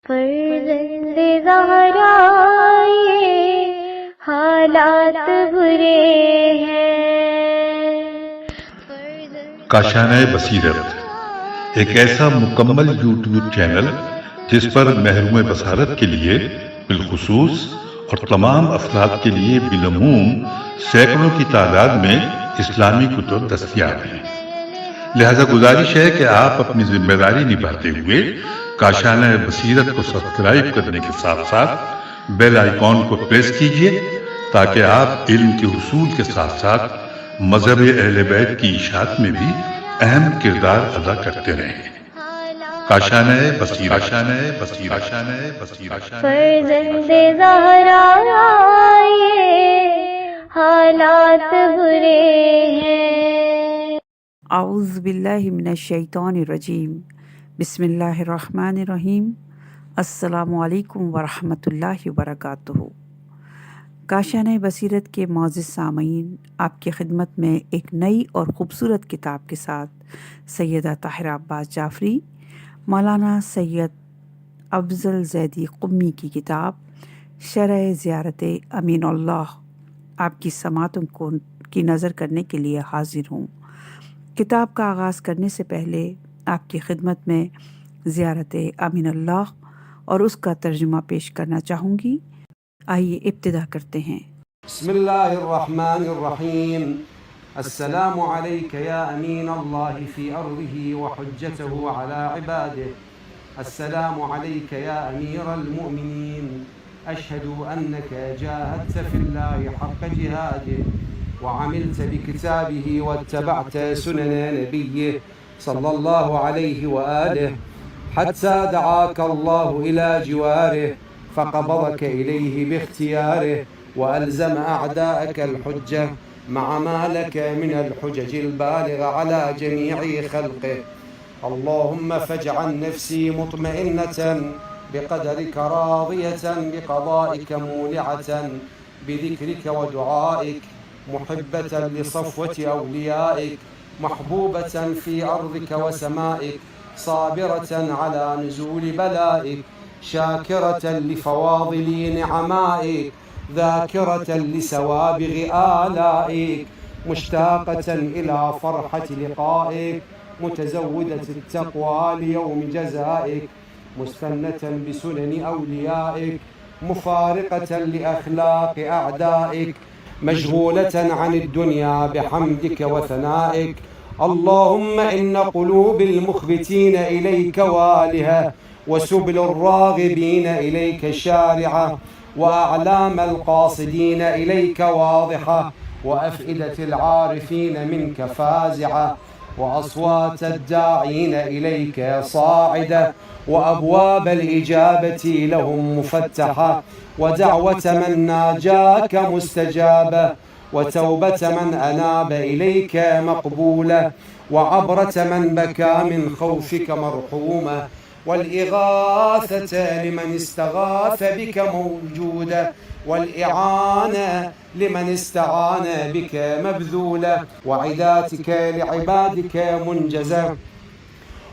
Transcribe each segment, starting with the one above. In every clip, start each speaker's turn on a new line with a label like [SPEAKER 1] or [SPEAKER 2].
[SPEAKER 1] فرزند زہرا یہ حالات برے ہیں۔
[SPEAKER 2] کاشانۂ بصیرت ایک ایسا مکمل یوٹیوب چینل جس پر محروم بصارت کے لیے بالخصوص اور تمام افراد کے لیے بالعموم سینکڑوں کی تعداد میں اسلامی کتب دستیاب ہیں۔ لہذا گزارش ہے کہ آپ اپنی ذمہ داری نبھاتے ہوئے کاشانۂ بصیرت کو سبسکرائب کرنے کے ساتھ ساتھ بیل آئیکن کو پریس کیجیے تاکہ آپ علم کے حصول کے ساتھ ساتھ مذہب اہل بیت کی اشاعت میں بھی اہم کردار ادا کرتے رہیں۔ کاشانۂ بصیرت، کاشانۂ بصیرت، کاشانۂ بصیرت۔
[SPEAKER 1] فرزند زہرا یہ حالات برے ہیں۔
[SPEAKER 3] اعوذ باللہ من الشیطان الرجیم، بسم اللہ الرحمن الرحیم۔ السلام علیکم ورحمۃ اللہ وبرکاتہ۔ کاشانۂ بصیرت کے معزز سامعین، آپ کی خدمت میں ایک نئی اور خوبصورت کتاب کے ساتھ سیدہ طاہرہ عباس جعفری، مولانا سید افضل زیدی قمی کی کتاب شرح زیارت امین اللہ آپ کی سماعتوں کی نظر کرنے کے لیے حاضر ہوں۔ کتاب کا آغاز کرنے سے پہلے آپ کی خدمت میں زیارت امین اللہ اور اس کا ترجمہ پیش کرنا چاہوں گی۔ آئیے ابتدا کرتے ہیں۔
[SPEAKER 4] بسم اللہ الرحمن الرحیم۔ السلام علیک یا امین اللہ فی ارضہ وحجتہ علی عبادہ۔ السلام علیک یا امیر المؤمنین۔ اشہد انک جاہدت فی اللہ حق جہادہ وعملت بکتابہ واتبعت سنن نبیہ صلی اللہ علیہ وآلہ حتی دعاک اللہ الی جوارہ فقبضك إليه باختياره وألزم أعداءك الحجة مع ما لك من الحجج البالغة على جميع خلقه. اللهم فاجعل نفسي مطمئنة بقدرك راضية بقضائك مولعة بذكرك ودعائك محبة لصفوة أوليائك محبوبة في أرضك وسمائك صابرة على نزول بلائك شاكرة لفواضل نعمائك ذاكرة لسوابغ آلائك مشتاقة إلى فرحة لقائك متزودة التقوى ليوم جزائك مستنة بسنن أوليائك مفارقة لأخلاق أعدائك مشغولة عن الدنيا بحمدك وثنائك. اللهم إن قلوب المخبتين إليك والهة وسبل الراغبين إليك شارعة وأعلام القاصدين إليك واضحة وأفئدة العارفين منك فازعة وأصوات الداعين إليك صاعدة وأبواب الإجابة لهم مفتحة ودعوة من ناجاك مستجابة وتوبة من أناب إليك مقبولة وعبرة من بكى من خوفك مرحومة والإغاثة لمن استغاث بك موجودة والإعانة لمن استعان بك مبذولة وعداتك لعبادك منجزة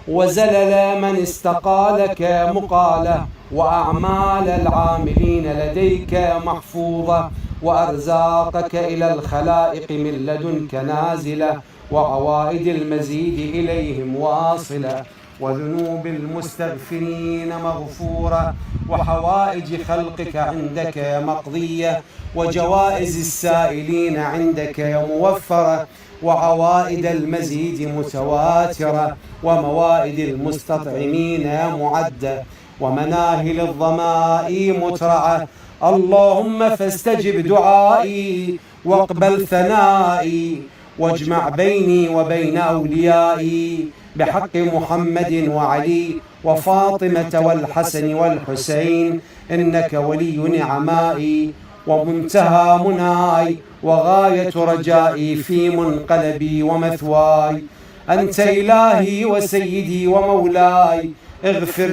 [SPEAKER 4] وزلل من استقالك مقالة وأعمال العاملين لديك محفوظة وأرزاقك إلى الخلائق من لدنك نازلة وعوائد المزيد إليهم واصلة وذنوب المستغفرين مغفورة وحوائج خلقك عندك مقضية وجوائز السائلين عندك موفرة وعوائد المزيد متواترة وموائد المستطعمين معدة ومناهل الظماء مترعة. اللهم فاستجب دعائي واقبل ثنائي واجمع بيني وبين أوليائي بحق محمد وعلي وفاطمة والحسن والحسين إنك ولي نعمائي ومنتهى مناي وغاية رجائي في منقلبي ومثواي. أنت إلهي وسيدي ومولاي، اغفر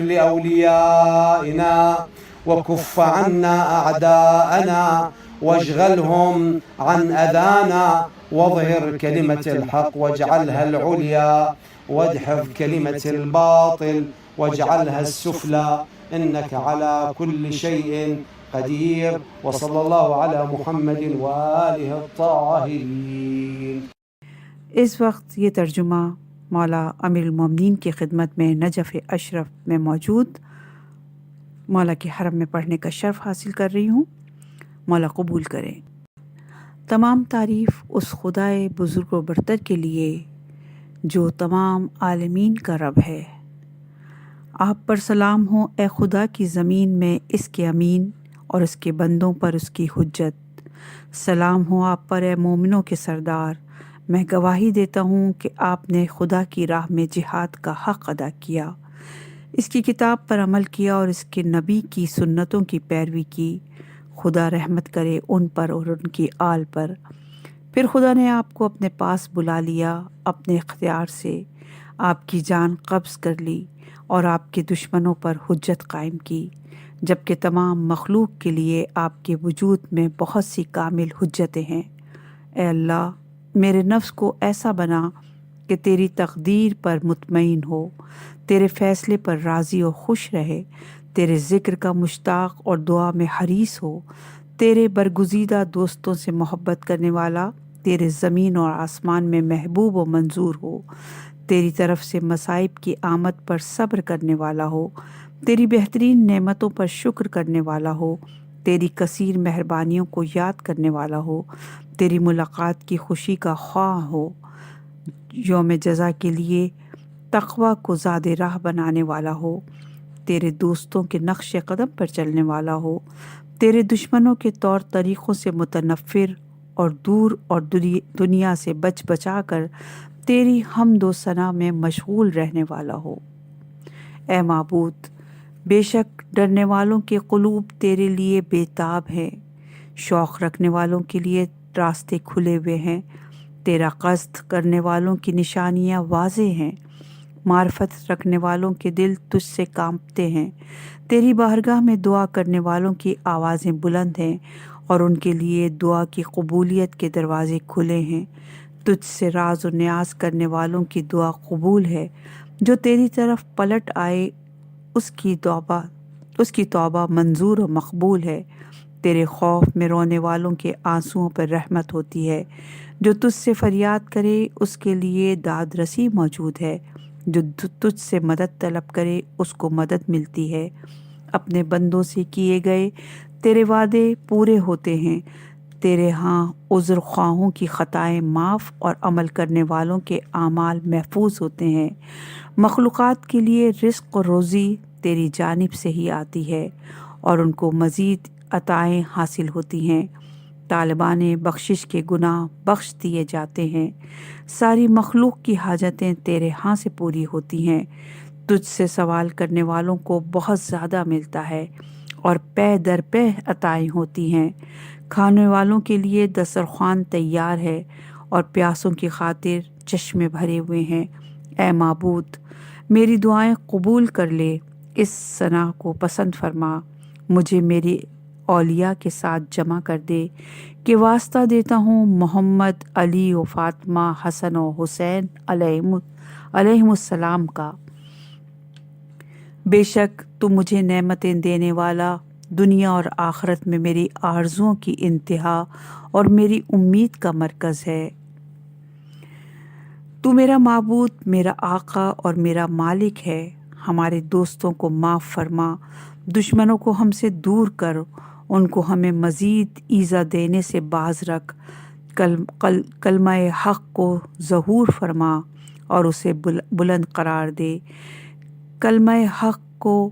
[SPEAKER 4] لأوليائنا وكف عنا أعداءنا واشغلهم عن أذانا واظهر كلمة الحق واجعلها العليا وادحض كلمة الباطل واجعلها السفلى إنك على كل شيء قدير. وصلى الله على محمد وآله الطاهرين.
[SPEAKER 3] اس وقت یہ ترجمہ مولا امیر المومنین کی خدمت میں نجف اشرف میں موجود مولا کے حرم میں پڑھنے کا شرف حاصل کر رہی ہوں. مولا قبول کریں. تمام تعریف اس خدائے بزرگ و برتر کے لیے جو تمام عالمین کا رب ہے. آپ پر سلام ہو اے خدا کی زمین میں اس کے امین اور اس کے بندوں پر اس کی حجت. سلام ہو آپ پر اے مومنوں کے سردار. میں گواہی دیتا ہوں کہ آپ نے خدا کی راہ میں جہاد کا حق ادا کیا، اس کی کتاب پر عمل کیا اور اس کے نبی کی سنتوں کی پیروی کی. خدا رحمت کرے ان پر اور ان کی آل پر. پھر خدا نے آپ کو اپنے پاس بلا لیا اپنے اختیار سے، آپ کی جان قبض کر لی اور آپ کے دشمنوں پر حجت قائم کی، جبکہ تمام مخلوق کے لیے آپ کے وجود میں بہت سی کامل حجتیں ہیں. اے اللہ، میرے نفس کو ایسا بنا کہ تیری تقدیر پر مطمئن ہو، تیرے فیصلے پر راضی و خوش رہے، تیرے ذکر کا مشتاق اور دعا میں حریص ہو، تیرے برگزیدہ دوستوں سے محبت کرنے والا، تیرے زمین اور آسمان میں محبوب و منظور ہو، تیری طرف سے مصائب کی آمد پر صبر کرنے والا ہو، تیری بہترین نعمتوں پر شکر کرنے والا ہو، تیری کثیر مہربانیوں کو یاد کرنے والا ہو، تیری ملاقات کی خوشی کا خواہ ہو، یوم جزا کے لیے تقوی کو زاد راہ بنانے والا ہو، تیرے دوستوں کے نقش قدم پر چلنے والا ہو، تیرے دشمنوں کے طور طریقوں سے متنفر اور دور اور دنیا سے بچ بچا کر تیری حمد و ثنا میں مشغول رہنے والا ہو. اے معبود، بے شک ڈرنے والوں کے قلوب تیرے لیے بے تاب ہیں، شوق رکھنے والوں کے لیے راستے کھلے ہوئے ہیں، تیرا قصد کرنے والوں کی نشانیاں واضح ہیں، معرفت رکھنے والوں کے دل تجھ سے کانپتے ہیں، تیری بارگاہ میں دعا کرنے والوں کی آوازیں بلند ہیں اور ان کے لیے دعا کی قبولیت کے دروازے کھلے ہیں. تجھ سے راز و نیاز کرنے والوں کی دعا قبول ہے، جو تیری طرف پلٹ آئے اس کی توبہ منظور و مقبول ہے. تیرے خوف میں رونے والوں کے آنسوؤں پر رحمت ہوتی ہے، جو تجھ سے فریاد کرے اس کے لیے داد رسی موجود ہے، جو تجھ سے مدد طلب کرے اس کو مدد ملتی ہے. اپنے بندوں سے کیے گئے تیرے وعدے پورے ہوتے ہیں، تیرے ہاں عذر خواہوں کی خطائیں معاف اور عمل کرنے والوں کے اعمال محفوظ ہوتے ہیں. مخلوقات کے لیے رزق و روزی تیری جانب سے ہی آتی ہے اور ان کو مزید عطائیں حاصل ہوتی ہیں. طالبان بخشش کے گناہ بخش دیے جاتے ہیں، ساری مخلوق کی حاجتیں تیرے ہاں سے پوری ہوتی ہیں. تجھ سے سوال کرنے والوں کو بہت زیادہ ملتا ہے اور پے در پے عطائیں ہوتی ہیں. کھانے والوں کے لیے دسترخوان تیار ہے اور پیاسوں کی خاطر چشمے بھرے ہوئے ہیں. اے معبود، میری دعائیں قبول کر لے، اس ثنا کو پسند فرما، مجھے میری اولیاء کے ساتھ جمع کر دے کہ واسطہ دیتا ہوں محمد، علی و فاطمہ، حسن و حسین علیہم السلام کا. بے شک تو مجھے نعمتیں دینے والا، دنیا اور آخرت میں میری آرزوؤں کی انتہا اور میری امید کا مرکز ہے. تو میرا معبود، میرا آقا اور میرا مالک ہے. ہمارے دوستوں کو معاف فرما، دشمنوں کو ہم سے دور کر، ان کو ہمیں مزید ایذا دینے سے باز رکھ. کلمہ حق کو ظہور فرما اور اسے بلند قرار دے. کلمہ حق کو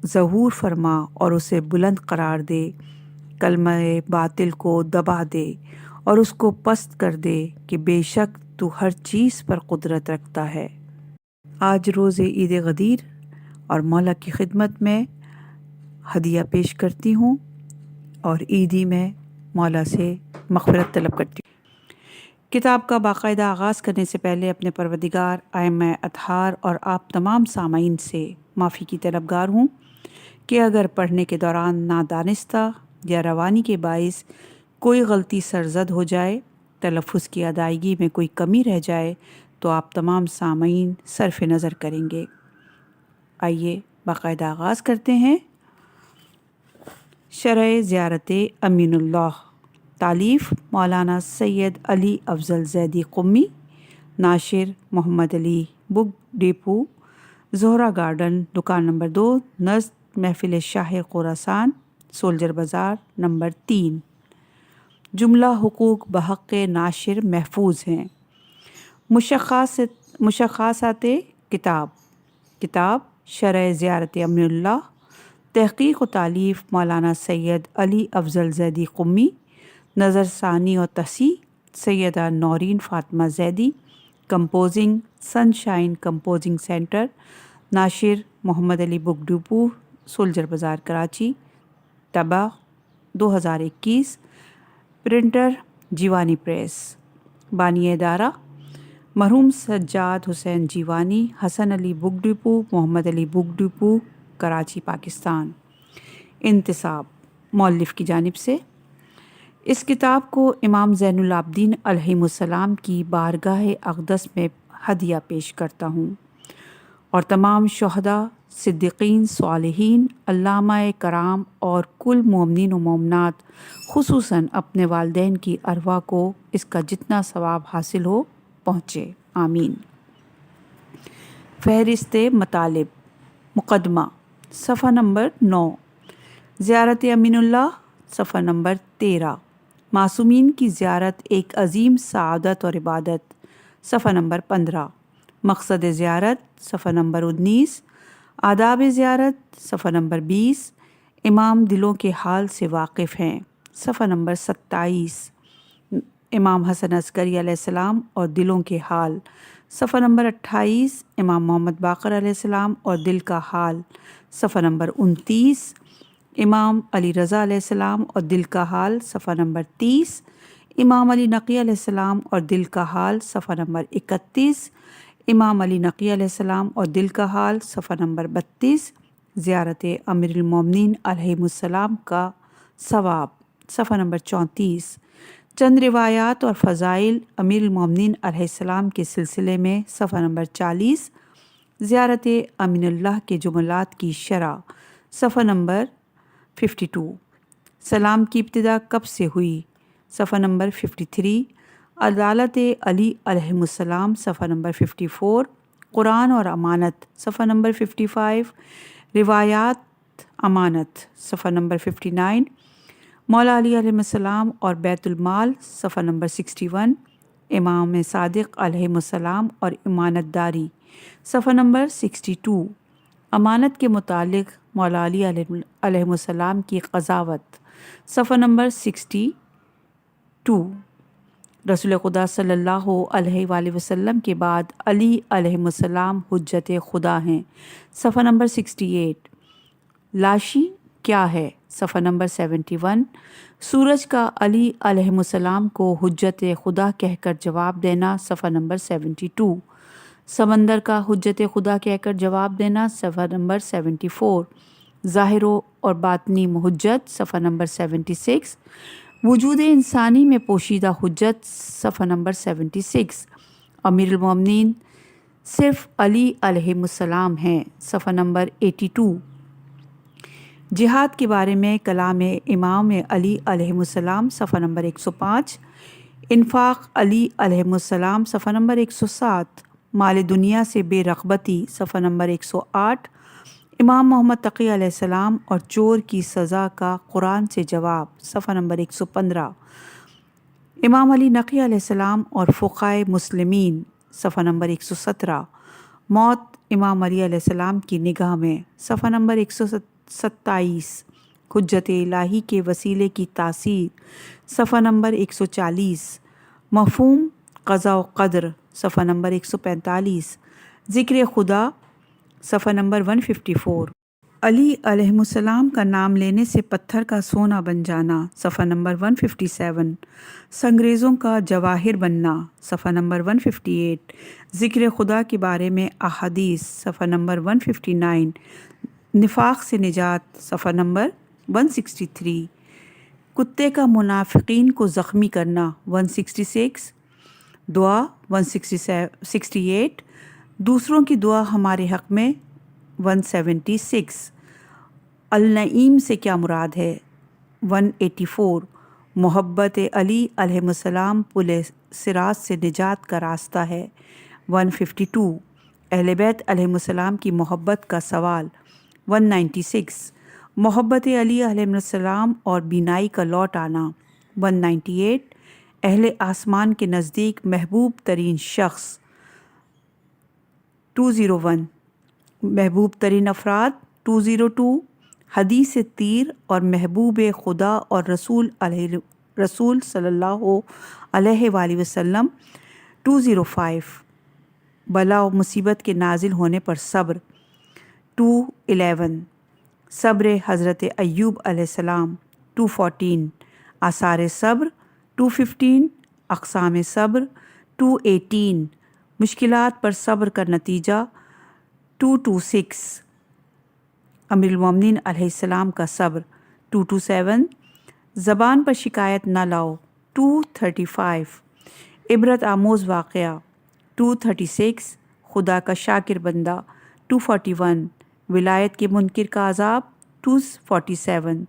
[SPEAKER 3] ظہور فرما اور اسے بلند قرار دے. کلمہ باطل کو دبا دے اور اس کو پست کر دے کہ بے شک تو ہر چیز پر قدرت رکھتا ہے. آج روز عید غدیر اور مولا کی خدمت میں ہدیہ پیش کرتی ہوں اور عیدی میں مولا سے مغفرت طلب کرتی ہوں. کتاب کا باقاعدہ آغاز کرنے سے پہلے اپنے پروردگار، ائمہ اطہار اور آپ تمام سامعین سے معافی کی طلبگار ہوں کہ اگر پڑھنے کے دوران نادانستہ یا روانی کے باعث کوئی غلطی سرزد ہو جائے، تلفظ کی ادائیگی میں کوئی کمی رہ جائے تو آپ تمام سامعین صرف نظر کریں گے. آئیے باقاعدہ آغاز کرتے ہیں۔ شرح زیارت امین اللہ، تالیف مولانا سید علی افضل زیدی قمی، ناشر محمد علی، بک ڈیپو زہرہ گارڈن، دکان نمبر 2، نزد محفل شاہ خراسان، سولجر بازار نمبر 3۔ جملہ حقوق بحق ناشر محفوظ ہیں۔ مشخصات کتاب شرح زیارت امین اللہ، تحقیق و تالیف مولانا سید علی افضل زیدی قمی، نظر ثانی و تصحیح سیدہ نورین فاطمہ زیدی، کمپوزنگ سن شائن کمپوزنگ سینٹر، ناشر محمد علی، بک ڈیپو سولجر بازار کراچی، طبع 2021، پرنٹر جیوانی پریس، بانی ادارہ مرحوم سجاد حسین Giovanni, Hasan Ali book depot, محمد علی بک ڈیپو کراچی پاکستان۔ انتساب مؤلف کی جانب سے، اس کتاب کو امام زین العابدین علیہ السلام کی بارگاہ اقدس میں ہدیہ پیش کرتا ہوں، اور تمام شہداء، صدیقین، صالحین، علامہ کرام اور کل مومنین و مومنات، خصوصاً اپنے والدین کی ارواح کو اس کا جتنا ثواب حاصل ہو پہنچے، آمین۔ فہرست مطالب، مقدمہ، صفحہ نمبر 9، زیارت امین اللہ، صفحہ نمبر 13، معصومین کی زیارت ایک عظیم سعادت اور عبادت، صفحہ نمبر 15، مقصد زیارت، صفحہ نمبر 19، آداب زیارت، صفحہ نمبر 20، امام دلوں کے حال سے واقف ہیں، صفحہ نمبر 27، امام حسن عسکری علیہ السلام اور دلوں کے حال، صفحہ نمبر 28، امام محمد باقر علیہ السلام اور دل کا حال، صفحہ نمبر 29، امام علی رضا علیہ السلام اور دل کا حال، صفحہ نمبر 30، امام علی نقی علیہ السلام اور دل کا حال، صفحہ نمبر 31، امام علی نقی علیہ السلام اور دل کا حال، صفحہ نمبر 32، زیارت امیر المومنین علیہ السلام کا ثواب، صفحہ نمبر 34، چند روایات اور فضائل امیر المومنین علیہ السلام کے سلسلے میں، صفحہ نمبر 40، زیارت امین اللہ کے جملات کی شرح، صفحہ نمبر 52، سلام کی ابتدا کب سے ہوئی، صفحہ نمبر 53، عدالت علی علیہ السلام، صفحہ نمبر 54، قرآن اور امانت، صفحہ نمبر 55، روایات امانت، صفحہ نمبر 59، مولا علی علیہ السلام اور بیت المال، صفحہ نمبر 61، امام صادق علیہ السلام اور امانت داری، صفحہ نمبر 62، امانت کے متعلق مولا علی علیہ السلام کی قضاوت، صفحہ نمبر 62، رسول خدا صلی اللہ علیہ وآلہ وسلم کے بعد علی علیہ السلام حجت خدا ہیں، صفحہ نمبر 68، لاشی کیا ہے، صفحہ نمبر 71، سورج کا علی علیہ السلام کو حجت خدا کہہ کر جواب دینا، صفحہ نمبر 72، سمندر کا حجت خدا کہہ کر جواب دینا، صفحہ نمبر 74، ظاہر اور باطنی حجت، صفحہ نمبر 76، وجود انسانی میں پوشیدہ حجت، صفحہ نمبر 76، امیر المومنین صرف علی علیہ السلام ہیں، صفحہ نمبر 82، جہاد کے بارے میں کلام امام علی علیہ السلام، صفحہ نمبر 105، انفاق علی علیہ السلام، صفحہ نمبر 107، مال دنیا سے بے رغبتی، صفحہ نمبر 108، امام محمد تقی علیہ السلام اور چور کی سزا کا قرآن سے جواب، صفحہ نمبر 115، امام علی نقی علیہ السلام اور فقہائے مسلمین، صفحہ نمبر 117، موت امام علی علیہ السلام کی نگاہ میں، صفحہ نمبر 127، حجت الہی کے وسیلے کی تاثیر، صفحہ نمبر 140، مفہوم قضاء و قدر، صفحہ نمبر 145، ذکر خدا، صفحہ نمبر 154، علی علیہ السلام کا نام لینے سے پتھر کا سونا بن جانا، صفحہ نمبر 157، سنگریزوں کا جواہر بننا، صفحہ نمبر 158، ذکر خدا کے بارے میں احادیث، صفحہ نمبر 159، نفاق سے نجات، صفحہ نمبر 163، کتے کا منافقین کو زخمی کرنا، 166، دعا 168، دوسروں کی دعا ہمارے حق میں 176. النعیم سے کیا مراد ہے؟ 184. محبت علی علیہ السلام پل صراط سے نجات کا راستہ ہے. 152. اہل بیت علیہ السلام کی محبت کا سوال. 196. محبت علی علیہ السلام اور بینائی کا لوٹ آنا. 198. اہل آسمان کے نزدیک محبوب ترین شخص. 201. محبوب ترین افراد. 202. حدیث تیر اور محبوب خدا اور رسول صلی اللہ علیہ وآلہ وسلم. 205. بلا و مصیبت کے نازل ہونے پر صبر. 211. صبر حضرت ایوب علیہ السلام. 214. آثار صبر. 215. اقسام صبر. 218. مشکلات پر صبر کا نتیجہ. 226. امیر المومنین علیہ السلام کا صبر. 227. زبان پر شکایت نہ لاؤ. 235. عبرت آموز واقعہ. 236. خدا کا شاکر بندہ. 241. ولایت کے منکر کا عذاب. 247.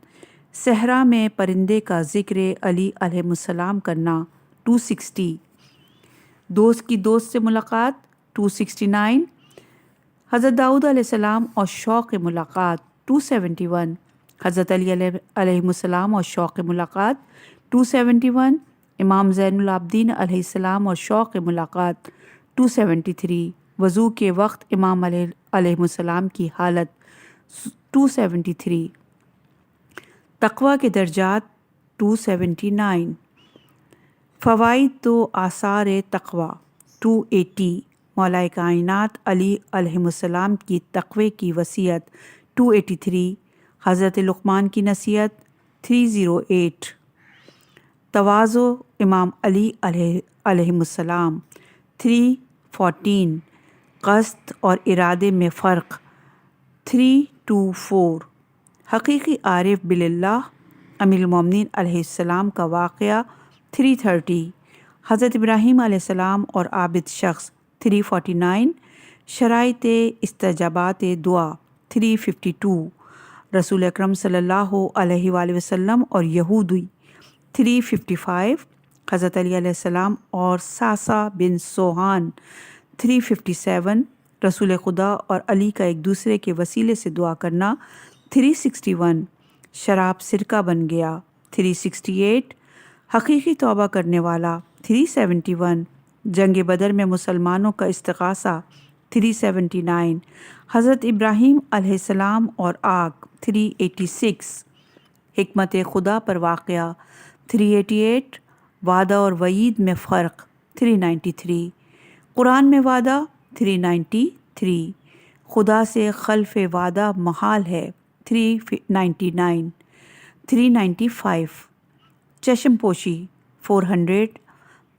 [SPEAKER 3] صحرا میں پرندے کا ذکر علی علیہ السلام کرنا. 260. دوست کی دوست سے ملاقات. 269. حضرت داؤد علیہ السلام اور شوق ملاقات. 271. حضرت علی علیہ السلام اور شوق ملاقات. 271. امام زین العابدین علیہ السلام اور شوق ملاقات. 273. وضو کے وقت امام علیہ السلام کی حالت. 273. تقوی کے درجات. 279. فوائد و آثار تقوی. 280. مولا کائنات علی علیہ السلام کی تقوی کی وصیت. 283. حضرت لقمان کی نصیحت. 308. تواضع امام علی علیہ السلام. 314. قصد اور ارادے میں فرق. 324. حقیقی عارف باللہ امیر المومنین علیہ السلام کا واقعہ. 330. حضرت ابراہیم علیہ السلام اور عابد شخص. 349. شرائط استجابات دعا. 352. رسول اکرم صلی اللہ علیہ وآلہ وسلم اور یہودی. 355. حضرت علی علیہ السلام اور ساسا بن سوہان. 357. رسول خدا اور علی کا ایک دوسرے کے وسیلے سے دعا کرنا. 361. شراب سرکہ بن گیا. 368. حقیقی توبہ کرنے والا. 371. جنگ بدر میں مسلمانوں کا استغاثہ. 379. حضرت ابراہیم علیہ السلام اور آگ. 386. حکمت خدا پر واقعہ. 388. وعدہ اور وعید میں فرق. 393. قرآن میں وعدہ. 393. خدا سے خلف وعدہ محال ہے. 399. 395. چشم پوشی. 400.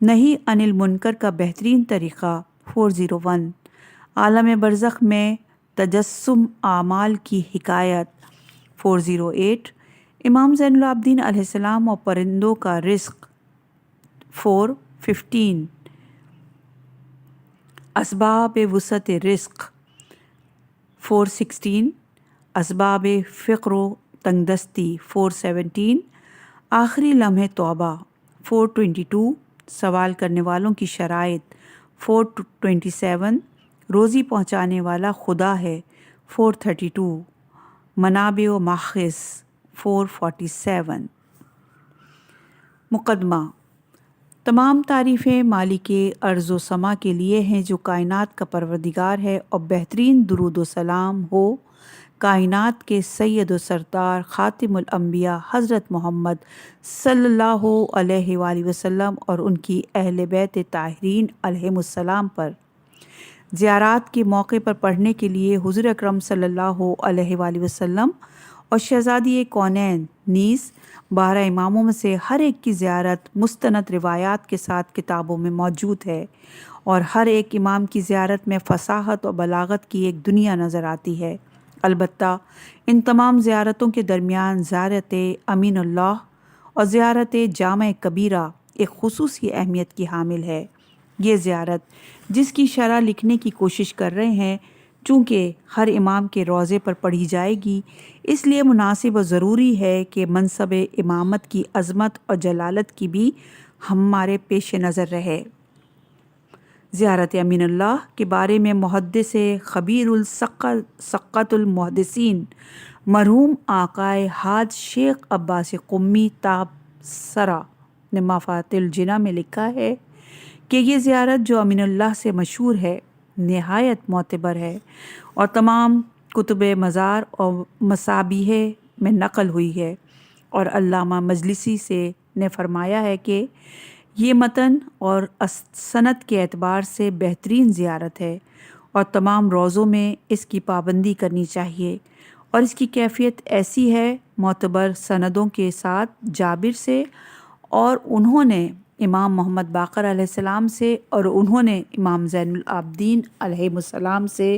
[SPEAKER 3] نہیں انل منکر کا بہترین طریقہ. 401. عالم برزخ میں تجسم اعمال کی حکایت. 408. امام زین العابدین علیہ السلام اور پرندوں کا رزق. 415. اسباب وسعت رزق. 416. اسباب فقر و تنگدستی. 417. آخری لمحے توبہ. 422. سوال کرنے والوں کی شرائط. 427. روزی پہنچانے والا خدا ہے. 432. منابع و ماخذ. 447. مقدمہ. تمام تعریفیں مالک ارض و سما کے لیے ہیں جو کائنات کا پروردگار ہے، اور بہترین درود و سلام ہو کائنات کے سید و سردار خاتم الانبیاء حضرت محمد صلی اللہ علیہ وآلہ وسلم اور ان کی اہل بیت طاہرین علیہم السلام پر۔ زیارات کے موقع پر پڑھنے کے لیے حضور اکرم صلی اللہ علیہ وآلہ وسلم اور شہزادی کونین نیز 12 اماموں میں سے ہر ایک کی زیارت مستند روایات کے ساتھ کتابوں میں موجود ہے، اور ہر ایک امام کی زیارت میں فصاحت اور بلاغت کی ایک دنیا نظر آتی ہے۔ البتہ ان تمام زیارتوں کے درمیان زیارت امین اللہ اور زیارت جامع کبیرہ ایک خصوصی اہمیت کی حامل ہے۔ یہ زیارت جس کی شرح لکھنے کی کوشش کر رہے ہیں چونکہ ہر امام کے روضے پر پڑھی جائے گی، اس لیے مناسب و ضروری ہے کہ منصب امامت کی عظمت اور جلالت کی بھی ہمارے پیش نظر رہے۔ زیارت امین اللہ کے بارے میں محدث خبیر السقۃ المحدثین مرحوم آقائے حاج شیخ عباس قمی تابصرہ نے مفاتح الجنہ میں لکھا ہے کہ یہ زیارت جو امین اللہ سے مشہور ہے نہایت معتبر ہے اور تمام کتب مزار اور مصابیح میں نقل ہوئی ہے، اور علامہ مجلسی سے نے فرمایا ہے کہ یہ متن اور سند کے اعتبار سے بہترین زیارت ہے اور تمام روزوں میں اس کی پابندی کرنی چاہیے، اور اس کی کیفیت ایسی ہے معتبر سندوں کے ساتھ جابر سے، اور انہوں نے امام محمد باقر علیہ السلام سے، اور انہوں نے امام زین العابدین علیہ السلام سے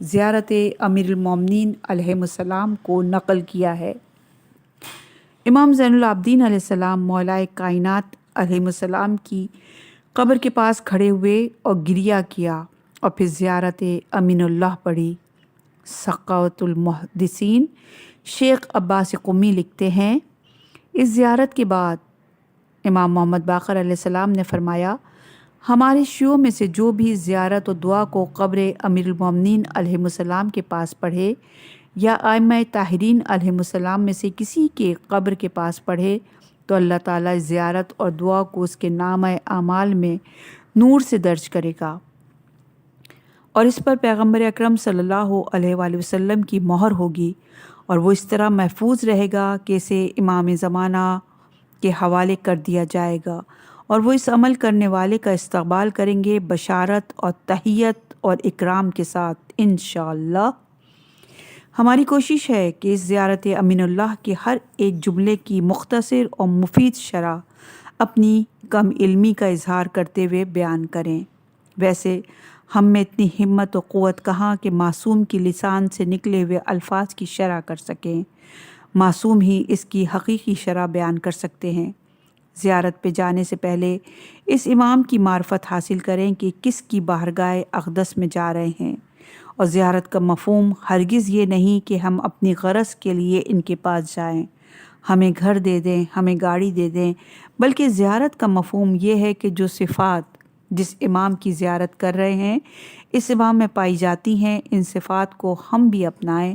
[SPEAKER 3] زیارت امیر المومنین علیہ السلام کو نقل کیا ہے۔ امام زین العابدین علیہ السلام مولائے کائنات علیہ السلام کی قبر کے پاس کھڑے ہوئے اور گریہ کیا اور پھر زیارت امین اللہ پڑھی۔ سقاوۃ المحدثین شیخ عباس قمی لکھتے ہیں، اس زیارت کے بعد امام محمد باقر علیہ السلام نے فرمایا، ہمارے شیوعوں میں سے جو بھی زیارت و دعا کو قبر امیر المومنین علیہ السلام کے پاس پڑھے یا ائمہ طاہرین علیہ السلام میں سے کسی کے قبر کے پاس پڑھے تو اللہ تعالیٰ زیارت اور دعا کو اس کے نامہ اعمال میں نور سے درج کرے گا، اور اس پر پیغمبر اکرم صلی اللہ علیہ وآلہ وسلم کی مہر ہوگی، اور وہ اس طرح محفوظ رہے گا کہ اسے امام زمانہ کے حوالے کر دیا جائے گا، اور وہ اس عمل کرنے والے کا استقبال کریں گے بشارت اور تحیت اور اکرام کے ساتھ انشاءاللہ۔ ہماری کوشش ہے کہ اس زیارت امین اللہ کے ہر ایک جملے کی مختصر اور مفید شرح اپنی کم علمی کا اظہار کرتے ہوئے بیان کریں۔ ویسے ہم میں اتنی ہمت و قوت کہاں کہ معصوم کی لسان سے نکلے ہوئے الفاظ کی شرح کر سکیں، معصوم ہی اس کی حقیقی شرح بیان کر سکتے ہیں۔ زیارت پہ جانے سے پہلے اس امام کی معرفت حاصل کریں کہ کس کی بارگاہ اقدس میں جا رہے ہیں، اور زیارت کا مفہوم ہرگز یہ نہیں کہ ہم اپنی غرض کے لیے ان کے پاس جائیں، ہمیں گھر دے دیں، ہمیں گاڑی دے دیں، بلکہ زیارت کا مفہوم یہ ہے کہ جو صفات جس امام کی زیارت کر رہے ہیں اس امام میں پائی جاتی ہیں، ان صفات کو ہم بھی اپنائیں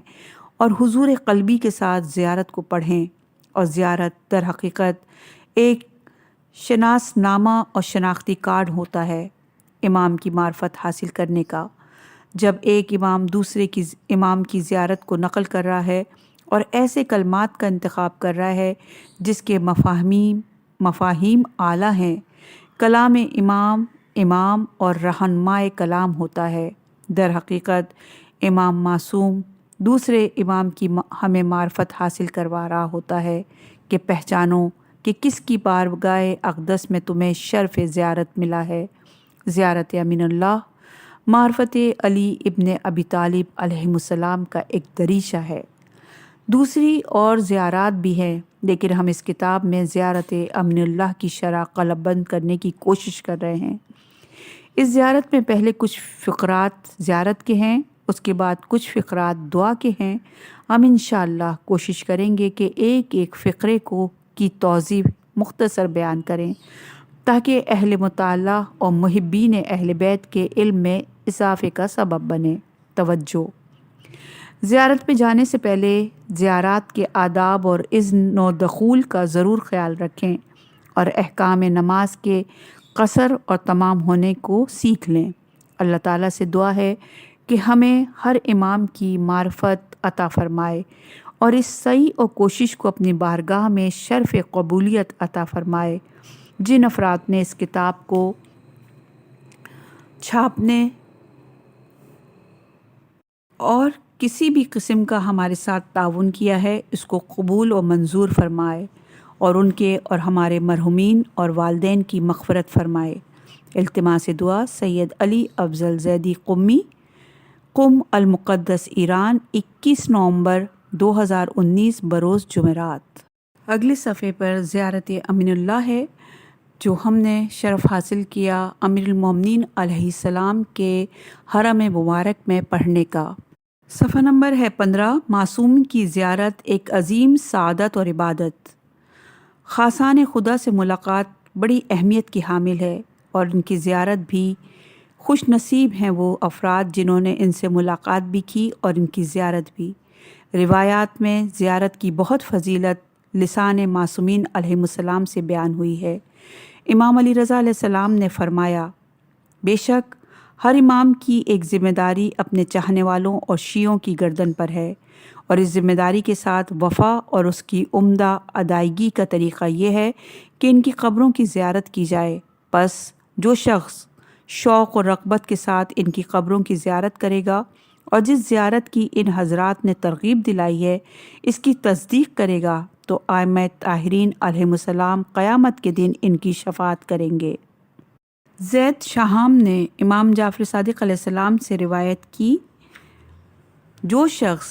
[SPEAKER 3] اور حضور قلبی کے ساتھ زیارت کو پڑھیں۔ اور زیارت در حقیقت ایک شناس نامہ اور شناختی کارڈ ہوتا ہے امام کی معرفت حاصل کرنے کا۔ جب ایک امام دوسرے کی امام کی زیارت کو نقل کر رہا ہے اور ایسے کلمات کا انتخاب کر رہا ہے جس کے مفاہیم اعلیٰ ہیں، کلام امام اور رہنمائے کلام ہوتا ہے۔ در حقیقت امام معصوم دوسرے امام کی ہمیں معرفت حاصل کروا رہا ہوتا ہے کہ پہچانو کہ کس کی بارگاہ اقدس میں تمہیں شرف زیارت ملا ہے۔ زیارت امین اللہ معرفت علی ابن ابی طالب علیہ السلام کا ایک دریچہ ہے۔ دوسری اور زیارات بھی ہیں، لیکن ہم اس کتاب میں زیارت امین اللہ کی شرح قلب بند کرنے کی کوشش کر رہے ہیں۔ اس زیارت میں پہلے کچھ فقرات زیارت کے ہیں، اس کے بعد کچھ فقرات دعا کے ہیں۔ ہم انشاءاللہ کوشش کریں گے کہ ایک ایک فقرے کی توضیح مختصر بیان کریں تاکہ اہل مطالعہ اور محبین اہل بیت کے علم میں اضافے کا سبب بنے۔ توجہ، زیارت پہ جانے سے پہلے زیارات کے آداب اور اذن و دخول کا ضرور خیال رکھیں اور احکام نماز کے قصر اور تمام ہونے کو سیکھ لیں۔ اللہ تعالیٰ سے دعا ہے کہ ہمیں ہر امام کی معرفت عطا فرمائے اور اس سعی اور کوشش کو اپنی بارگاہ میں شرف قبولیت عطا فرمائے۔ جن افراد نے اس کتاب کو چھاپنے اور کسی بھی قسم کا ہمارے ساتھ تعاون کیا ہے اس کو قبول و منظور فرمائے اور ان کے اور ہمارے مرحومین اور والدین کی مغفرت فرمائے۔ التماس دعا سید علی افضل زیدی قمی، قم المقدس ایران، 21 نومبر 2019 بروز جمعرات۔ اگلے صفحے پر زیارت امین اللہ ہے جو ہم نے شرف حاصل کیا امیر المومنین علیہ السلام کے حرم مبارک میں پڑھنے کا۔ صفحہ نمبر ہے 15۔ معصوم کی زیارت ایک عظیم سعادت اور عبادت۔ خاصان خدا سے ملاقات بڑی اہمیت کی حامل ہے اور ان کی زیارت بھی خوش نصیب ہیں وہ افراد جنہوں نے ان سے ملاقات بھی کی اور ان کی زیارت بھی۔ روایات میں زیارت کی بہت فضیلت لسان معصومین علیہ السلام سے بیان ہوئی ہے۔ امام علی رضا علیہ السلام نے فرمایا، بے شک ہر امام کی ایک ذمہ داری اپنے چاہنے والوں اور شیعوں کی گردن پر ہے، اور اس ذمہ داری کے ساتھ وفا اور اس کی عمدہ ادائیگی کا طریقہ یہ ہے کہ ان کی قبروں کی زیارت کی جائے۔ پس جو شخص شوق اور رغبت کے ساتھ ان کی قبروں کی زیارت کرے گا اور جس زیارت کی ان حضرات نے ترغیب دلائی ہے اس کی تصدیق کرے گا تو ائمہ طاہرین علیہ السلام قیامت کے دن ان کی شفاعت کریں گے۔ زید شاہام نے امام جعفر صادق علیہ السلام سے روایت کی، جو شخص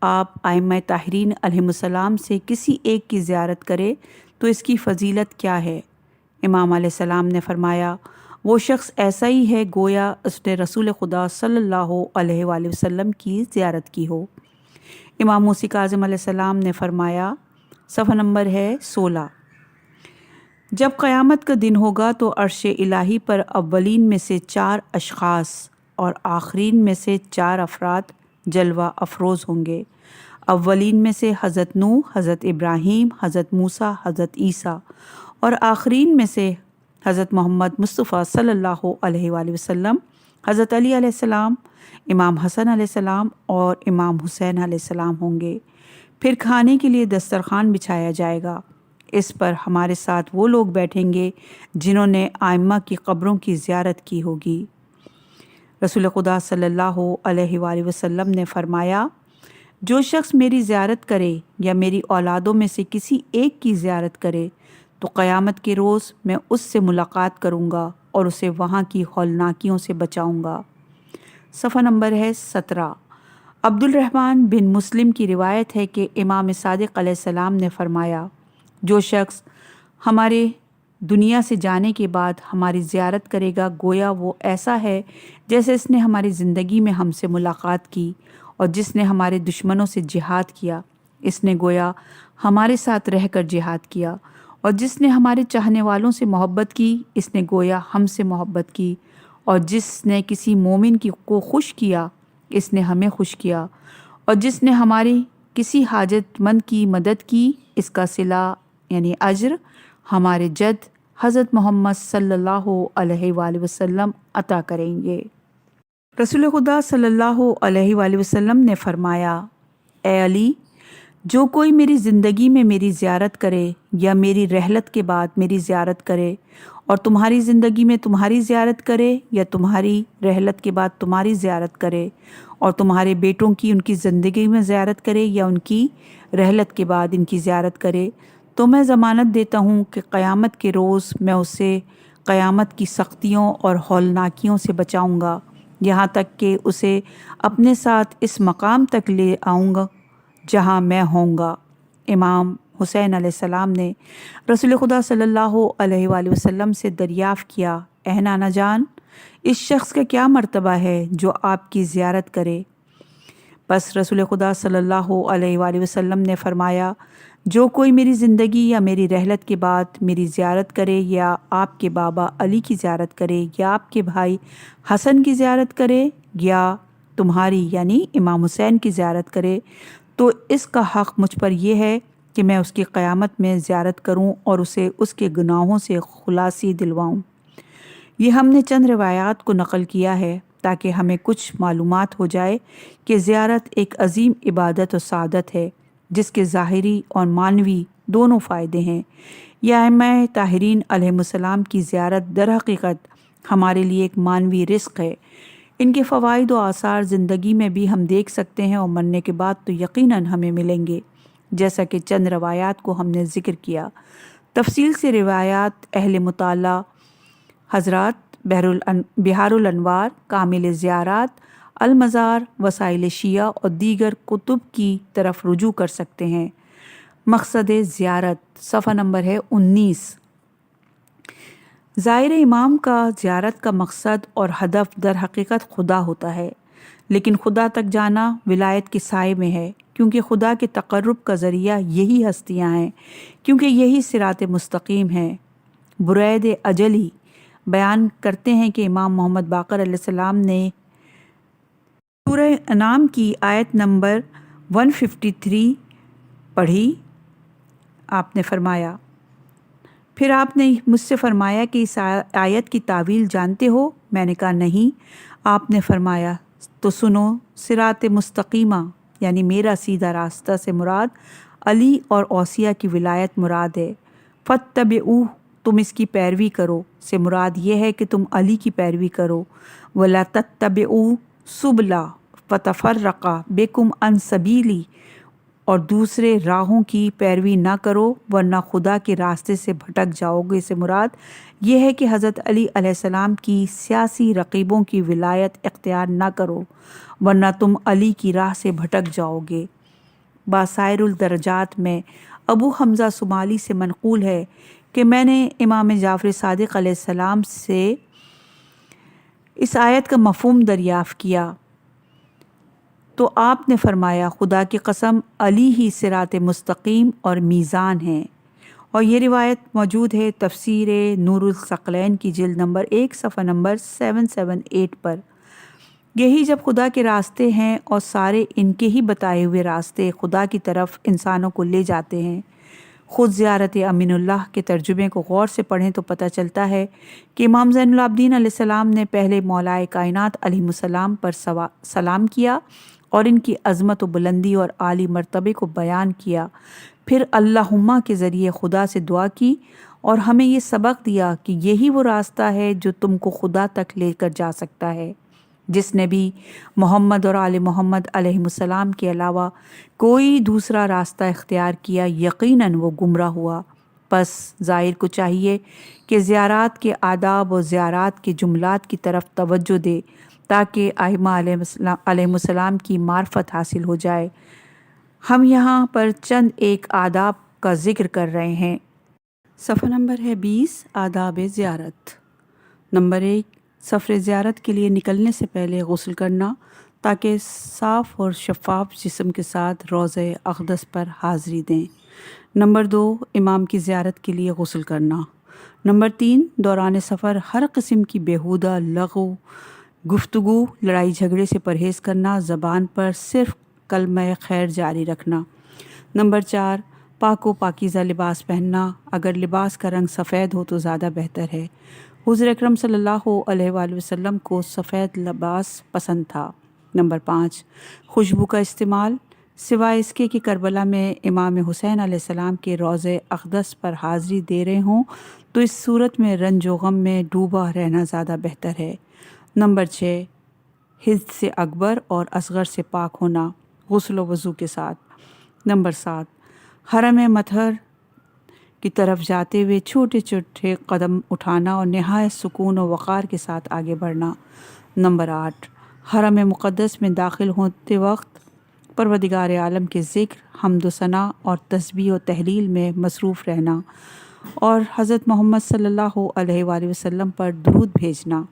[SPEAKER 3] آپ ائمہ طاہرین علیہ السلام سے کسی ایک کی زیارت کرے تو اس کی فضیلت کیا ہے؟ امام علیہ السلام نے فرمایا، وہ شخص ایسا ہی ہے گویا اس نے رسول خدا صلی اللہ علیہ وآلہ وسلم کی زیارت کی ہو۔ امام موسی کاظم علیہ السلام نے فرمایا، صفحہ نمبر ہے 16، جب قیامت کا دن ہوگا تو عرش الہی پر اولین میں سے 4 اشخاص اور آخرین میں سے 4 افراد جلوہ افروز ہوں گے۔ اولین میں سے حضرت نوح، حضرت ابراہیم، حضرت موسیٰ، حضرت عیسیٰ، اور آخرین میں سے حضرت محمد مصطفیٰ صلی اللہ علیہ وآلہ وسلم، حضرت علی علیہ السلام، امام حسن علیہ السلام اور امام حسین علیہ السلام ہوں گے۔ پھر کھانے کے لیے دسترخوان بچھایا جائے گا، اس پر ہمارے ساتھ وہ لوگ بیٹھیں گے جنہوں نے ائمہ کی قبروں کی زیارت کی ہوگی۔ رسول خدا صلی اللہ علیہ وآلہ وسلم نے فرمایا، جو شخص میری زیارت کرے یا میری اولادوں میں سے کسی ایک کی زیارت کرے تو قیامت کے روز میں اس سے ملاقات کروں گا اور اسے وہاں کی ہولناکیوں سے بچاؤں گا۔ صفحہ نمبر ہے 17۔ عبد الرحمن بن مسلم کی روایت ہے کہ امام صادق علیہ السلام نے فرمایا، جو شخص ہمارے دنیا سے جانے کے بعد ہماری زیارت کرے گا گویا وہ ایسا ہے جیسے اس نے ہماری زندگی میں ہم سے ملاقات کی، اور جس نے ہمارے دشمنوں سے جہاد کیا اس نے گویا ہمارے ساتھ رہ کر جہاد کیا، اور جس نے ہمارے چاہنے والوں سے محبت کی اس نے گویا ہم سے محبت کی، اور جس نے کسی مومن کو خوش کیا اس نے ہمیں خوش کیا، اور جس نے ہماری کسی حاجت مند کی مدد کی اس کا صلہ یعنی اجر ہمارے جد حضرت محمد صلی اللہ علیہ وآلہ وسلم عطا کریں گے۔ رسول خدا صلی اللہ علیہ وآلہ وسلم نے فرمایا، اے علی، جو کوئی میری زندگی میں میری زیارت کرے یا میری رحلت کے بعد میری زیارت کرے، اور تمہاری زندگی میں تمہاری زیارت کرے یا تمہاری رحلت کے بعد تمہاری زیارت کرے، اور تمہارے بیٹوں کی ان کی زندگی میں زیارت کرے یا ان کی رحلت کے بعد ان کی زیارت کرے، تو میں ضمانت دیتا ہوں کہ قیامت کے روز میں اسے قیامت کی سختیوں اور ہولناکیوں سے بچاؤں گا، یہاں تک کہ اسے اپنے ساتھ اس مقام تک لے آؤں گا جہاں میں ہوں گا۔ امام حسین علیہ السلام نے رسول خدا صلی اللہ علیہ وآلہ وسلم سے دریافت کیا، اے نانا جان، اس شخص کا کیا مرتبہ ہے جو آپ کی زیارت کرے؟ بس رسول خدا صلی اللہ علیہ وآلہ وسلم نے فرمایا، جو کوئی میری زندگی یا میری رحلت کے بعد میری زیارت کرے یا آپ کے بابا علی کی زیارت کرے یا آپ کے بھائی حسن کی زیارت کرے یا تمہاری یعنی امام حسین کی زیارت کرے تو اس کا حق مجھ پر یہ ہے کہ میں اس کی قیامت میں زیارت کروں اور اسے اس کے گناہوں سے خلاصی دلواؤں۔ یہ ہم نے چند روایات کو نقل کیا ہے تاکہ ہمیں کچھ معلومات ہو جائے کہ زیارت ایک عظیم عبادت و سعادت ہے جس کے ظاہری اور معنوی دونوں فائدے ہیں۔ یہ ائمہ طاہرین علیہ السلام کی زیارت در حقیقت ہمارے لیے ایک معنوی رزق ہے۔ ان کے فوائد و آثار زندگی میں بھی ہم دیکھ سکتے ہیں اور مرنے کے بعد تو یقیناً ہمیں ملیں گے، جیسا کہ چند روایات کو ہم نے ذکر کیا۔ تفصیل سے روایات اہل مطالعہ حضرات بہار الانوار، کامل زیارات، المزار، وسائل شیعہ اور دیگر کتب کی طرف رجوع کر سکتے ہیں۔ مقصد زیارت، صفحہ نمبر ہے 19۔ زائر امام کا زیارت کا مقصد اور ہدف در حقیقت خدا ہوتا ہے، لیکن خدا تک جانا ولایت کے سائے میں ہے، کیونکہ خدا کے تقرب کا ذریعہ یہی ہستیاں ہیں، کیونکہ یہی صراط مستقیم ہے۔ برید اجلی بیان کرتے ہیں کہ امام محمد باقر علیہ السلام نے سورہ انعام کی آیت نمبر 153 پڑھی۔ آپ نے فرمایا، پھر آپ نے مجھ سے فرمایا کہ اس آیت کی تعویل جانتے ہو؟ میں نے کہا نہیں۔ آپ نے فرمایا تو سنو، صراط مستقیمہ یعنی میرا سیدھا راستہ سے مراد علی اور اوصیہ کی ولایت مراد ہے۔ فاتبعوہ، تم اس کی پیروی کرو سے مراد یہ ہے کہ تم علی کی پیروی کرو۔ ولا تتبعوا سبل فتفرق بکم عن سبیلی، اور دوسرے راہوں کی پیروی نہ کرو ورنہ خدا کے راستے سے بھٹک جاؤ گے سے مراد یہ ہے کہ حضرت علی علیہ السلام کی سیاسی رقیبوں کی ولایت اختیار نہ کرو ورنہ تم علی کی راہ سے بھٹک جاؤ گے۔ باسائر الدرجات میں ابو حمزہ صومالی سے منقول ہے کہ میں نے امام جعفر صادق علیہ السلام سے اس آیت کا مفہوم دریافت کیا تو آپ نے فرمایا، خدا کی قسم علی ہی صراط مستقیم اور میزان ہیں۔ اور یہ روایت موجود ہے تفسیر نور الثقلین کی جلد نمبر 1 صفحہ نمبر 778 پر۔ یہی جب خدا کے راستے ہیں اور سارے ان کے ہی بتائے ہوئے راستے خدا کی طرف انسانوں کو لے جاتے ہیں۔ خود زیارت امین اللہ کے ترجمے کو غور سے پڑھیں تو پتہ چلتا ہے کہ امام زین العابدین علیہ السلام نے پہلے مولائے کائنات علیہ السلام پر سلام کیا اور ان کی عظمت و بلندی اور عالی مرتبے کو بیان کیا، پھر اللہم کے ذریعے خدا سے دعا کی اور ہمیں یہ سبق دیا کہ یہی وہ راستہ ہے جو تم کو خدا تک لے کر جا سکتا ہے۔ جس نے بھی محمد اور آل محمد علیہ السلام کے علاوہ کوئی دوسرا راستہ اختیار کیا یقیناً وہ گمراہ ہوا۔ پس زائر کو چاہیے کہ زیارات کے آداب اور زیارات کے جملات کی طرف توجہ دے تاکہ ائمہ علیہ السلام کی معرفت حاصل ہو جائے۔ ہم یہاں پر چند ایک آداب کا ذکر کر رہے ہیں۔ صفحہ نمبر ہے 20، آداب زیارت۔ نمبر 1، سفر زیارت کے لیے نکلنے سے پہلے غسل کرنا تاکہ صاف اور شفاف جسم کے ساتھ روضہ اقدس پر حاضری دیں۔ نمبر 2، امام کی زیارت کے لیے غسل کرنا۔ نمبر 3، دوران سفر ہر قسم کی بیہودہ لغو گفتگو، لڑائی جھگڑے سے پرہیز کرنا، زبان پر صرف کلمہ خیر جاری رکھنا۔ نمبر 4، پاک و پاکیزہ لباس پہننا، اگر لباس کا رنگ سفید ہو تو زیادہ بہتر ہے۔ حضور اکرم صلی اللہ علیہ وآلہ وسلم کو سفید لباس پسند تھا۔ نمبر 5، خوشبو کا استعمال، سوائے اس کے کہ کربلا میں امام حسین علیہ السلام کے روضہ اقدس پر حاضری دے رہے ہوں تو اس صورت میں رنج و غم میں ڈوبا رہنا زیادہ بہتر ہے۔ نمبر 6، حدث سے اکبر اور اصغر سے پاک ہونا غسل و وضو کے ساتھ۔ نمبر 7، حرم مطہر کی طرف جاتے ہوئے چھوٹے چھوٹے قدم اٹھانا اور نہایت سکون و وقار کے ساتھ آگے بڑھنا۔ نمبر 8، حرم مقدس میں داخل ہوتے وقت پروردگار عالم کے ذکر، حمد و ثنا اور تسبیح و تحلیل میں مصروف رہنا اور حضرت محمد صلی اللہ علیہ وآلہ وسلم پر درود بھیجنا۔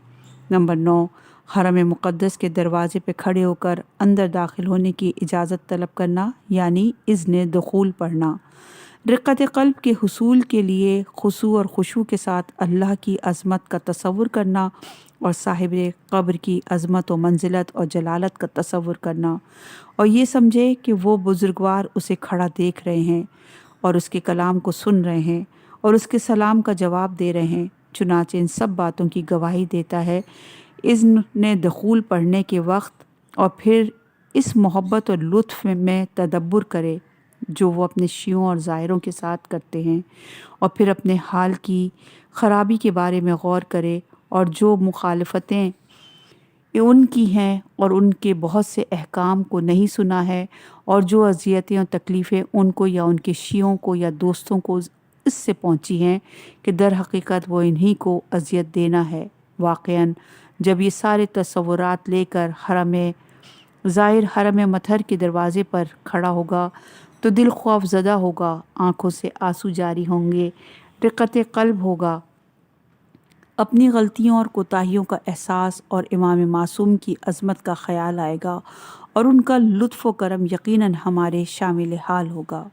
[SPEAKER 3] نمبر 9، حرم مقدس کے دروازے پہ کھڑے ہو کر اندر داخل ہونے کی اجازت طلب کرنا یعنی اذن دخول پڑھنا۔ رقت قلب کے حصول کے لیے خضوع اور خشوع کے ساتھ اللہ کی عظمت کا تصور کرنا اور صاحب قبر کی عظمت و منزلت اور جلالت کا تصور کرنا اور یہ سمجھے کہ وہ بزرگوار اسے کھڑا دیکھ رہے ہیں اور اس کے کلام کو سن رہے ہیں اور اس کے سلام کا جواب دے رہے ہیں۔ چنانچہ ان سب باتوں کی گواہی دیتا ہے اذن دخول پڑھنے کے وقت، اور پھر اس محبت اور لطف میں تدبر کرے جو وہ اپنے شیعوں اور زائروں کے ساتھ کرتے ہیں، اور پھر اپنے حال کی خرابی کے بارے میں غور کرے اور جو مخالفتیں ان کی ہیں اور ان کے بہت سے احکام کو نہیں سنا ہے اور جو اذیتیں اور تکلیفیں ان کو یا ان کے شیعوں کو یا دوستوں کو اس سے پہنچی ہیں کہ در حقیقت وہ انہی کو اذیت دینا ہے۔ واقعاً جب یہ سارے تصورات لے کر زائر حرم مطہر کے دروازے پر کھڑا ہوگا تو دل خوف زدہ ہوگا، آنکھوں سے آنسو جاری ہوں گے، رقت قلب ہوگا، اپنی غلطیوں اور کوتاہیوں کا احساس اور امام معصوم کی عظمت کا خیال آئے گا اور ان کا لطف و کرم یقیناً ہمارے شامل حال ہوگا۔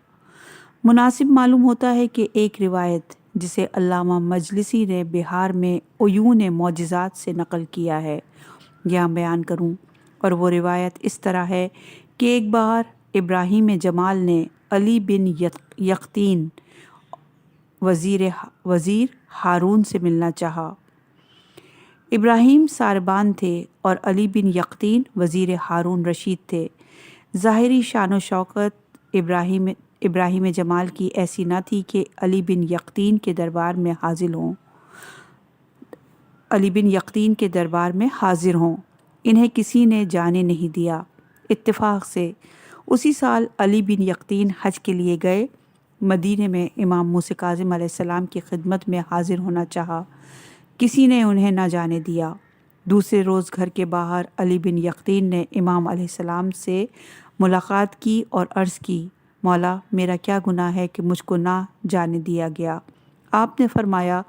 [SPEAKER 3] مناسب معلوم ہوتا ہے کہ ایک روایت جسے علامہ مجلسی نے بہار میں عیون معجزات سے نقل کیا ہے یہاں بیان کروں، اور وہ روایت اس طرح ہے کہ ایک بار ابراہیم جمال نے علی بن یقطین وزیر ہارون سے ملنا چاہا۔ ابراہیم ساربان تھے اور علی بن یقطین وزیر ہارون رشید تھے۔ ظاہری شان و شوکت ابراہیم جمال کی ایسی نہ تھی کہ علی بن یقطین کے دربار میں حاضر ہوں۔ انہیں کسی نے جانے نہیں دیا۔ اتفاق سے اسی سال علی بن یقطین حج کے لیے گئے۔ مدینے میں امام موسیٰ کاظم علیہ السلام کی خدمت میں حاضر ہونا چاہا، کسی نے انہیں نہ جانے دیا۔ دوسرے روز گھر کے باہر علی بن یقطین نے امام علیہ السلام سے ملاقات کی اور عرض کی، مولا میرا کیا گناہ ہے کہ مجھ کو نہ جانے دیا گیا؟ آپ نے فرمایا،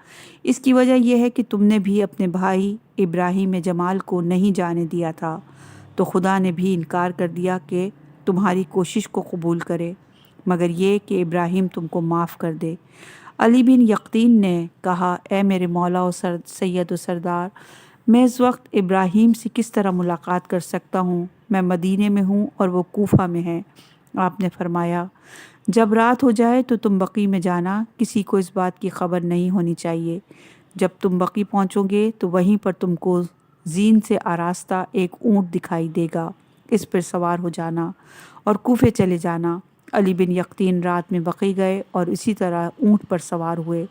[SPEAKER 3] اس کی وجہ یہ ہے کہ تم نے بھی اپنے بھائی ابراہیم جمال کو نہیں جانے دیا تھا، تو خدا نے بھی انکار کر دیا کہ تمہاری کوشش کو قبول کرے، مگر یہ کہ ابراہیم تم کو معاف کر دے۔ علی بن یقطین نے کہا، اے میرے مولا و سید و سردار، میں اس وقت ابراہیم سے کس طرح ملاقات کر سکتا ہوں؟ میں مدینے میں ہوں اور وہ کوفہ میں ہے۔ آپ نے فرمایا، جب رات ہو جائے تو تم بقیع میں جانا، کسی کو اس بات کی خبر نہیں ہونی چاہیے۔ جب تم بقیع پہنچو گے تو وہیں پر تم کو زین سے آراستہ ایک اونٹ دکھائی دے گا، اس پر سوار ہو جانا اور کوفے چلے جانا۔ علی بن یقطین رات میں بقیع گئے اور اسی طرح اونٹ پر سوار ہوئے،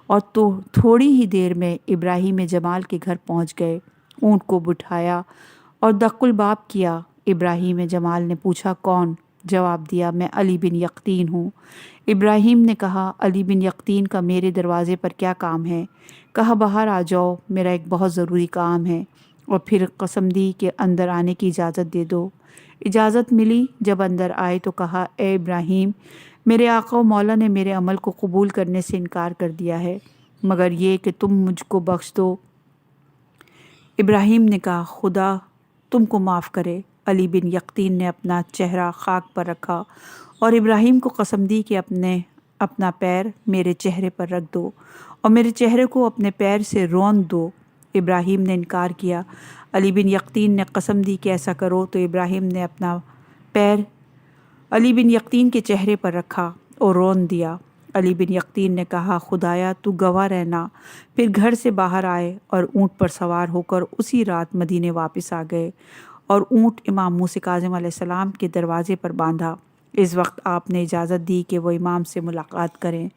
[SPEAKER 3] اور تو تھوڑی ہی دیر میں ابراہیم جمال کے گھر پہنچ گئے۔ اونٹ کو بٹھایا اور دق الباب کیا۔ ابراہیم جمال نے پوچھا، کون؟ جواب دیا، میں علی بن یقطین ہوں۔ ابراہیم نے کہا، علی بن یقطین کا میرے دروازے پر کیا کام ہے؟ کہا، باہر آ جاؤ، میرا ایک بہت ضروری کام ہے۔ اور پھر قسم دی کہ اندر آنے کی اجازت دے دو۔ اجازت ملی۔ جب اندر آئے تو کہا، اے ابراہیم، میرے آقا و مولا نے میرے عمل کو قبول کرنے سے انکار کر دیا ہے، مگر یہ کہ تم مجھ کو بخش دو۔ ابراہیم نے کہا، خدا تم کو معاف کرے۔ علی بن یقطین نے اپنا چہرہ خاک پر رکھا اور ابراہیم کو قسم دی کہ اپنا پیر میرے چہرے پر رکھ دو اور میرے چہرے کو اپنے پیر سے روند دو۔ ابراہیم نے انکار کیا۔ علی بن یقطین نے قسم دی کہ ایسا کرو، تو ابراہیم نے اپنا پیر علی بن یقطین کے چہرے پر رکھا اور روند دیا۔ علی بن یقطین نے کہا، خدایا تو گواہ رہنا۔ پھر گھر سے باہر آئے اور اونٹ پر سوار ہو کر اسی رات مدینے واپس آ گئے اور اونٹ امام موسیٰ کاظم علیہ السلام کے دروازے پر باندھا۔ اس وقت آپ نے اجازت دی کہ وہ امام سے ملاقات کریں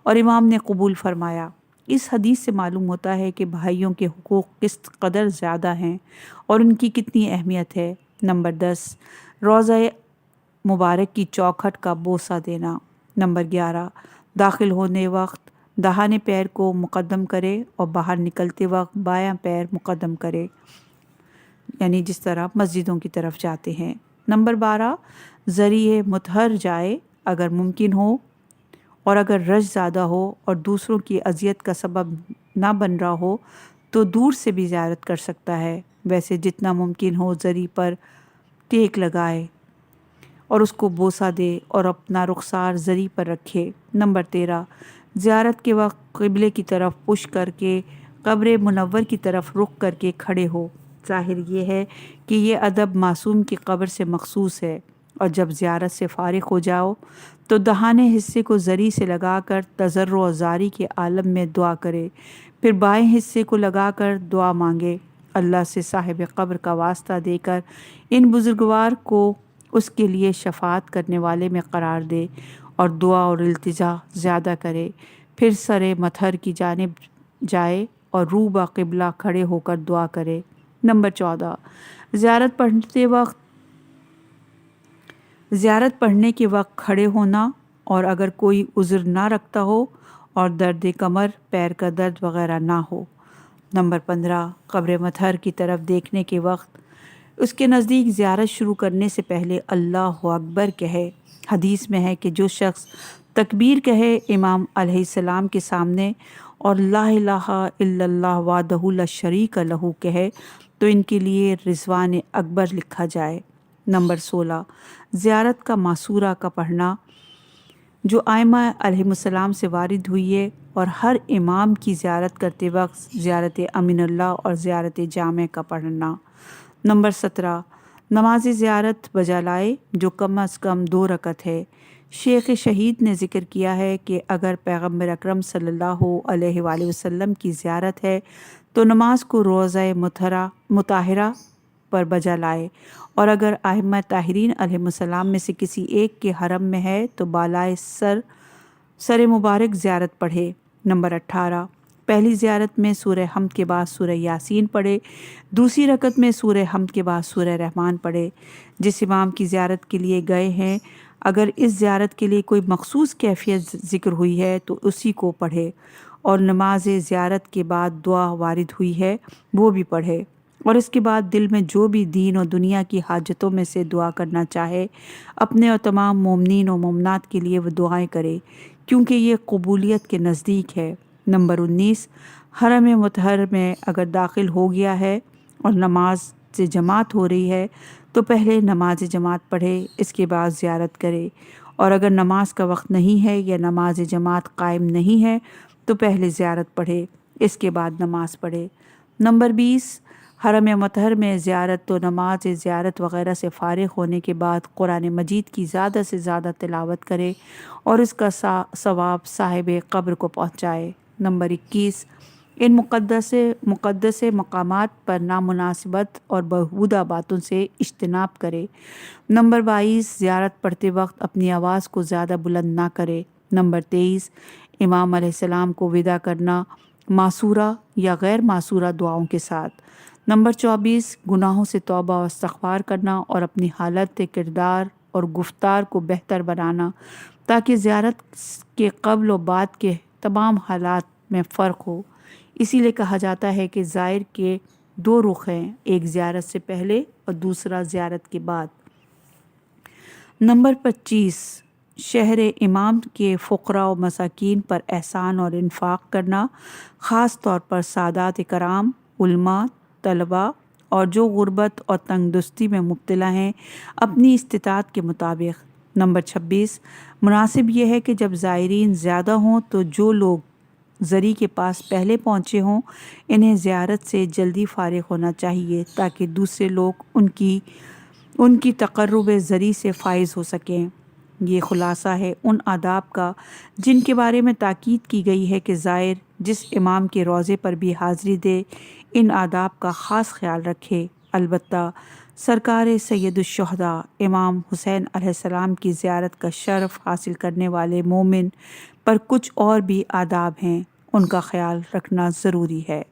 [SPEAKER 3] اور امام نے قبول فرمایا۔ اس حدیث سے معلوم ہوتا ہے کہ بھائیوں کے حقوق کس قدر زیادہ ہیں اور ان کی کتنی اہمیت ہے۔ نمبر 10، روضہ مبارک کی چوکھٹ کا بوسہ دینا۔ نمبر 11، داخل ہونے وقت داہنے پیر کو مقدم کرے اور باہر نکلتے وقت بایاں پیر مقدم کرے، یعنی جس طرح مسجدوں کی طرف جاتے ہیں۔ نمبر 12، ذریعہ مطہر جائے اگر ممکن ہو، اور اگر رش زیادہ ہو اور دوسروں کی اذیت کا سبب نہ بن رہا ہو تو دور سے بھی زیارت کر سکتا ہے۔ ویسے جتنا ممکن ہو زری پر ٹیک لگائے اور اس کو بوسہ دے اور اپنا رخسار زری پر رکھے۔ نمبر 13، زیارت کے وقت قبلے کی طرف پش کر کے قبر منور کی طرف رخ کر کے کھڑے ہو۔ ظاہر یہ ہے کہ یہ ادب معصوم کی قبر سے مخصوص ہے۔ اور جب زیارت سے فارغ ہو جاؤ تو دہانے حصے کو زری سے لگا کر تضرع و زاری کے عالم میں دعا کرے، پھر بائیں حصے کو لگا کر دعا مانگے۔ اللہ سے صاحب قبر کا واسطہ دے کر ان بزرگوار کو اس کے لیے شفاعت کرنے والے میں قرار دے اور دعا اور التجا زیادہ کرے۔ پھر سر مطہر کی جانب جائے اور رو با قبلہ کھڑے ہو کر دعا کرے۔ نمبر 14، زیارت پڑھنے کے وقت کھڑے ہونا، اور اگر کوئی عذر نہ رکھتا ہو اور درد کمر، پیر کا درد وغیرہ نہ ہو۔ نمبر 15، قبر مطہر کی طرف دیکھنے کے وقت اس کے نزدیک زیارت شروع کرنے سے پہلے اللہ اکبر کہے۔ حدیث میں ہے کہ جو شخص تکبیر کہے امام علیہ السلام کے سامنے اور لا الہ الا اللہ وحدہ لا شریک لہ کہے تو ان کے لیے رضوان اکبر لکھا جائے۔ نمبر 16 زیارت کا ماسورہ کا پڑھنا جو ائمہ علیہ السلام سے وارد ہوئی ہے، اور ہر امام کی زیارت کرتے وقت زیارت امین اللہ اور زیارت جامع کا پڑھنا۔ نمبر 17 نماز زیارت بجا لائے جو کم از کم 2 رکعت ہے۔ شیخ شہید نے ذکر کیا ہے کہ اگر پیغمبر اکرم صلی اللہ علیہ وآلہ وسلم کی زیارت ہے تو نماز کو روضہ مطہرہ پر بجا لائے، اور اگر ائمہ طاہرین علیہ السلام میں سے کسی ایک کے حرم میں ہے تو بالائے سر مبارک زیارت پڑھے۔ نمبر 18 پہلی زیارت میں سورہ حمد کے بعد سورہ یاسین پڑھے، دوسری رکعت میں سورہ حمد کے بعد سورہ رحمان پڑھے۔ جس امام کی زیارت کے لیے گئے ہیں اگر اس زیارت کے لیے کوئی مخصوص کیفیت ذکر ہوئی ہے تو اسی کو پڑھے، اور نماز زیارت کے بعد دعا وارد ہوئی ہے وہ بھی پڑھے، اور اس کے بعد دل میں جو بھی دین اور دنیا کی حاجتوں میں سے دعا کرنا چاہے اپنے اور تمام مومنین و مومنات کے لیے وہ دعائیں کرے، کیونکہ یہ قبولیت کے نزدیک ہے۔ نمبر 19 حرم مطہر میں اگر داخل ہو گیا ہے اور نماز سے جماعت ہو رہی ہے تو پہلے نماز جماعت پڑھے، اس کے بعد زیارت کرے، اور اگر نماز کا وقت نہیں ہے یا نماز جماعت قائم نہیں ہے تو پہلے زیارت پڑھے، اس کے بعد نماز پڑھے۔ نمبر 20 حرم مطہر میں زیارت و نماز زیارت وغیرہ سے فارغ ہونے کے بعد قرآن مجید کی زیادہ سے زیادہ تلاوت کرے اور اس کا ثواب صاحب قبر کو پہنچائے۔ نمبر 21 ان مقدس مقامات پر نامناسبت اور بیہودہ باتوں سے اجتناب کرے۔ نمبر 22 زیارت پڑھتے وقت اپنی آواز کو زیادہ بلند نہ کرے۔ نمبر 23 امام علیہ السلام کو وداع کرنا معصورہ یا غیر معصورہ دعاؤں کے ساتھ۔ نمبر 24 گناہوں سے توبہ و استغفار کرنا اور اپنی حالت کردار اور گفتار کو بہتر بنانا تاکہ زیارت کے قبل و بعد کے تمام حالات میں فرق ہو۔ اسی لیے کہا جاتا ہے کہ زائر کے 2 رخ ہیں، ایک زیارت سے پہلے اور دوسرا زیارت کے بعد۔ نمبر 25 شہر امام کے فقراء و مساکین پر احسان اور انفاق کرنا، خاص طور پر سادات کرام، علماء، طلباء اور جو غربت اور تنگ دستی میں مبتلا ہیں اپنی استطاعت کے مطابق۔ نمبر 26 مناسب یہ ہے کہ جب زائرین زیادہ ہوں تو جو لوگ زری کے پاس پہلے پہنچے ہوں انہیں زیارت سے جلدی فارغ ہونا چاہیے تاکہ دوسرے لوگ ان کی تقرب زری سے فائز ہو سکیں۔ یہ خلاصہ ہے ان آداب کا جن کے بارے میں تاکید کی گئی ہے کہ زائر جس امام کے روضے پر بھی حاضری دے ان آداب کا خاص خیال رکھے۔ البتہ سرکار سید الشہداء امام حسین علیہ السلام کی زیارت کا شرف حاصل کرنے والے مومن پر کچھ اور بھی آداب ہیں، ان کا خیال رکھنا ضروری ہے۔